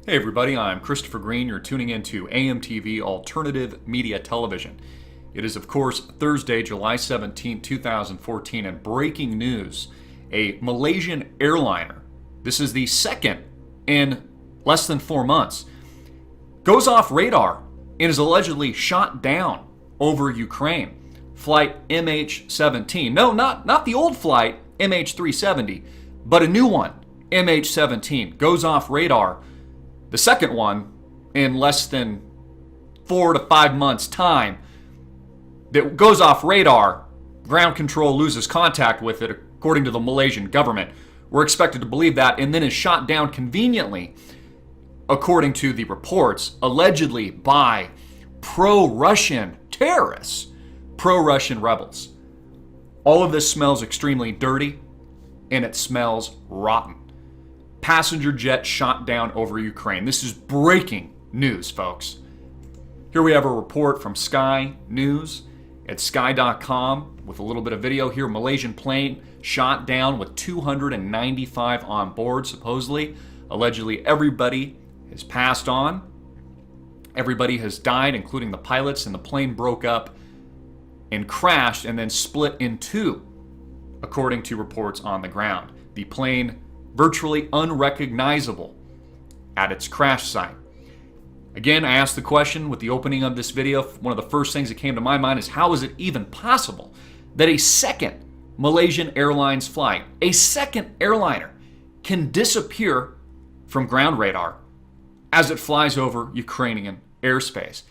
Hey everybody, I'm Christopher Green. You're tuning into AMTV Alternative Media Television. It is, of course, Thursday, July 17, 2014, and breaking news. A Malaysian airliner, this is the second in less than 4 months, goes off radar and is allegedly shot down over Ukraine. Flight MH17. No, not the old flight, MH370, but a new one, MH17, goes off radar. The second one in less than 4 to 5 months' time that goes off radar, ground control loses contact with it, according to the Malaysian government. We're expected to believe that, and then is shot down conveniently, according to the reports, allegedly by pro-Russian terrorists, pro-Russian rebels. All of this smells extremely dirty, and it smells rotten. Passenger jet shot down over Ukraine. This is breaking news, folks. Here we have a report from Sky News at sky.com with a little bit of video here. Malaysian plane shot down with 295 on board, supposedly. Allegedly, everybody has passed on. Everybody has died, including the pilots, and the plane broke up and crashed and then split in two, according to reports on the ground. The plane virtually unrecognizable at its crash site. Again, I asked the question with the opening of this video. One of the first things that came to my mind is, how is it even possible that a second Malaysian Airlines flight, a second airliner, can disappear from ground radar as it flies over Ukrainian airspace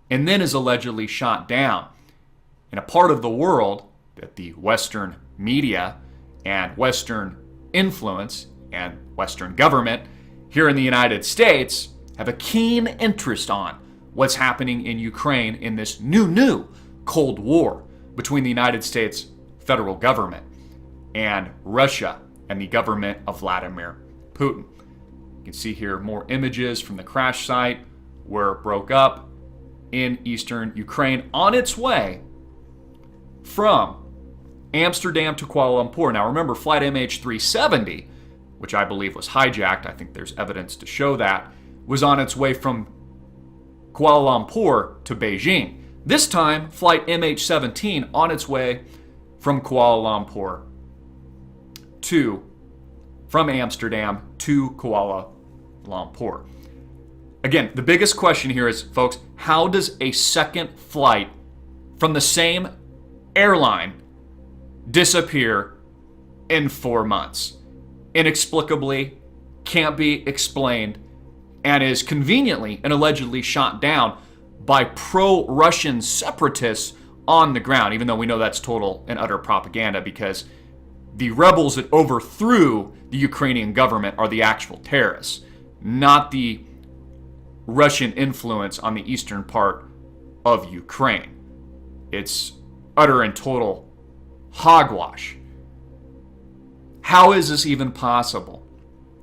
and then is allegedly shot down in a part of the world that the Western media and Western influence and Western government here in the United States have a keen interest on what's happening in Ukraine in this new Cold War between the United States federal government and Russia and the government of Vladimir Putin. You can see here more images from the crash site where it broke up in eastern Ukraine on its way from Amsterdam to Kuala Lumpur. Now remember, flight MH370, which I believe was hijacked, I think there's evidence to show that, was on its way from Kuala Lumpur to Beijing. This time, flight MH17 on its way from Kuala Lumpur from Amsterdam to Kuala Lumpur. Again, the biggest question here is, folks, how does a second flight from the same airline disappear in 4 months? Inexplicably, can't be explained, and is conveniently and allegedly shot down by pro-Russian separatists on the ground, even though we know that's total and utter propaganda, because the rebels that overthrew the Ukrainian government are the actual terrorists, not the Russian influence on the eastern part of Ukraine. It's utter and total hogwash. How is this even possible?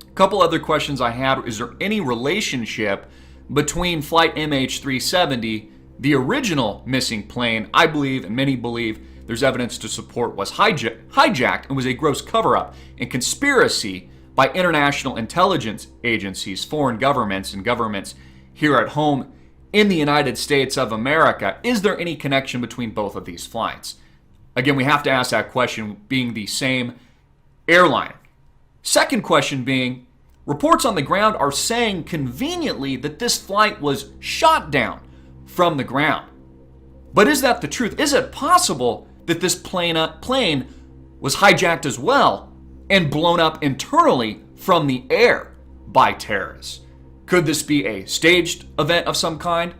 A couple other questions I had. Is there any relationship between flight MH370, the original missing plane, I believe, and many believe there's evidence to support was hijacked and was a gross cover-up and conspiracy by international intelligence agencies, foreign governments, and governments here at home in the United States of America? Is there any connection between both of these flights? Again, we have to ask that question, being the same airline. Second question being, reports on the ground are saying conveniently that this flight was shot down from the ground. But is that the truth? Is it possible that this plane was hijacked as well and blown up internally from the air by terrorists? Could this be a staged event of some kind?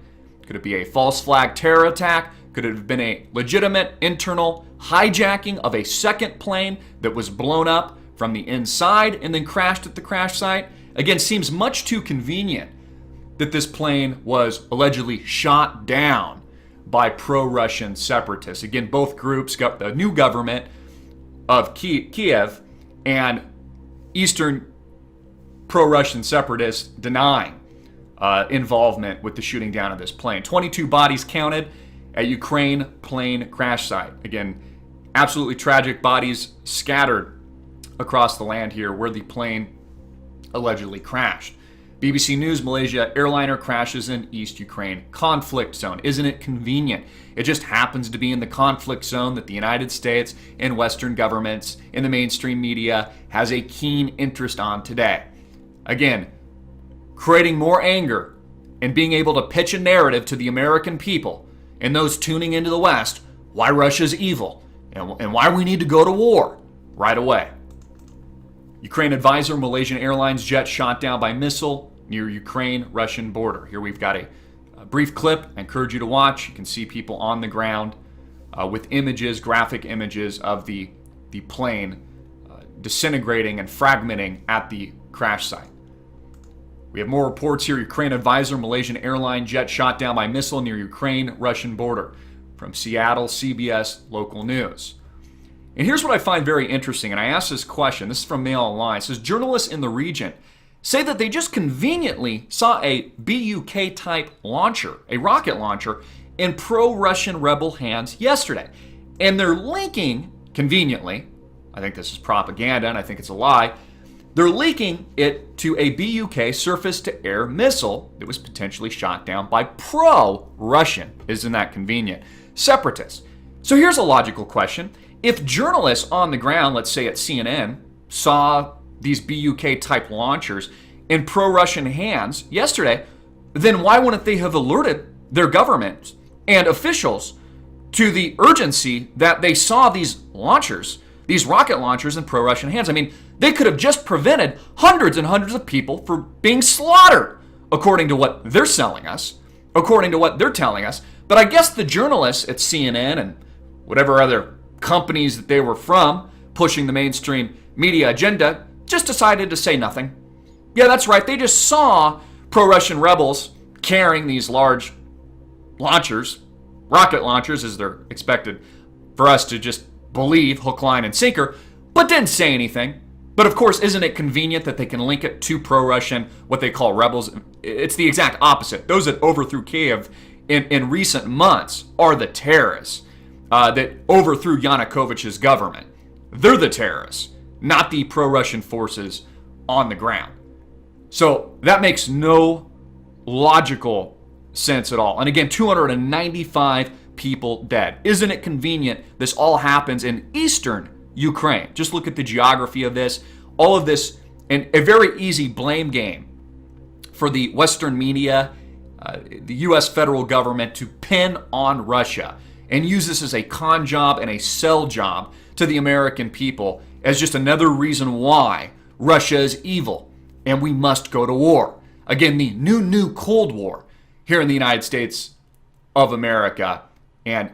Could it be a false flag terror attack? Could it have been a legitimate internal hijacking of a second plane that was blown up from the inside and then crashed at the crash site? Again, seems much too convenient that this plane was allegedly shot down by pro-Russian separatists. Again, both groups got the new government of Kiev and Eastern pro-Russian separatists denying involvement with the shooting down of this plane. 22 bodies counted at Ukraine plane crash site. Again, absolutely tragic bodies scattered across the land here where the plane allegedly crashed. BBC News, Malaysia airliner crashes in East Ukraine conflict zone. Isn't it convenient? It just happens to be in the conflict zone that the United States and Western governments in the mainstream media has a keen interest on today. Again, creating more anger and being able to pitch a narrative to the American people and those tuning into the West why Russia's evil and why we need to go to war right away. Ukraine advisor, Malaysian Airlines jet shot down by missile near Ukraine-Russian border. Here we've got a brief clip. I encourage you to watch. You can see people on the ground with images, graphic images of the plane disintegrating and fragmenting at the crash site. We have more reports here. Ukraine advisor, Malaysian airline jet shot down by missile near Ukraine-Russian border. From Seattle, CBS Local News. And here's what I find very interesting, and I asked this question. This is from Mail Online. It says, journalists in the region say that they just conveniently saw a BUK-type launcher, a rocket launcher, in pro-Russian rebel hands yesterday. And they're linking, conveniently, I think this is propaganda and I think it's a lie, they're linking it to a BUK surface-to-air missile that was potentially shot down by pro-Russian, isn't that convenient, separatists. So here's a logical question. If journalists on the ground, let's say at CNN, saw these BUK-type launchers in pro-Russian hands yesterday, then why wouldn't they have alerted their government and officials to the urgency that they saw these launchers, these rocket launchers in pro-Russian hands? I mean, they could have just prevented hundreds and hundreds of people from being slaughtered, according to what they're selling us, according to what they're telling us. But I guess the journalists at CNN and whatever other companies that they were from pushing the mainstream media agenda just decided to say nothing. Yeah, that's right. They just saw pro-Russian rebels carrying these large launchers, rocket launchers as they're expected for us to just believe, hook, line, and sinker, but didn't say anything. But of course, isn't it convenient that they can link it to pro-Russian, what they call rebels? It's the exact opposite. Those that overthrew Kiev in recent months are the terrorists that overthrew Yanukovych's government. They're the terrorists, not the pro-Russian forces on the ground. So that makes no logical sense at all. And again, 295 people dead. Isn't it convenient this all happens in eastern Ukraine? Just look at the geography of this. All of this, and a very easy blame game for the Western media, the U.S. federal government to pin on Russia and use this as a con job and a sell job to the American people as just another reason why Russia is evil and we must go to war. Again, the new Cold War here in the United States of America and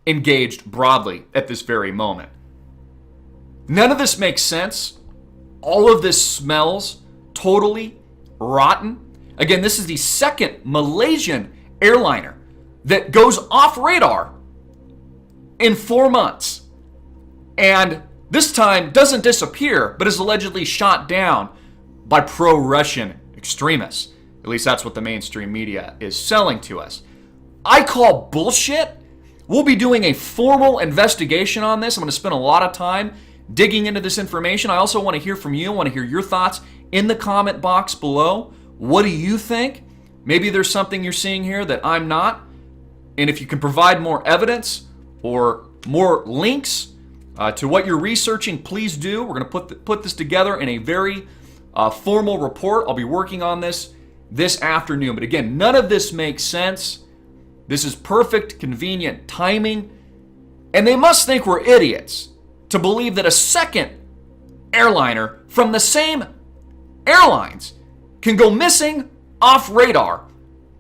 engaged broadly at this very moment. None of this makes sense. All of this smells totally rotten. Again, this is the second Malaysian airliner that goes off radar in 4 months. And this time doesn't disappear, but is allegedly shot down by pro-Russian extremists. At least that's what the mainstream media is selling to us. I call bullshit. We'll be doing a formal investigation on this. I'm going to spend a lot of time digging into this information. I also want to hear from you. I want to hear your thoughts in the comment box below. What do you think? Maybe there's something you're seeing here that I'm not. And if you can provide more evidence or more links to what you're researching, please do. We're going to put this together in a very formal report. I'll be working on this afternoon. But again, none of this makes sense. This is perfect, convenient timing. And they must think we're idiots to believe that a second airliner from the same airlines can go missing off radar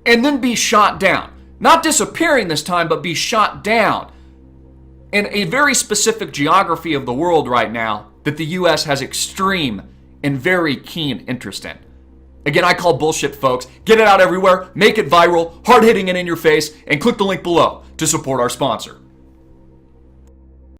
and then be shot down. Not disappearing this time, but be shot down in a very specific geography of the world right now that the U.S. has extreme and very keen interest in. Again, I call bullshit, folks. Get it out everywhere, make it viral, hard-hitting it in your face, and click the link below to support our sponsor.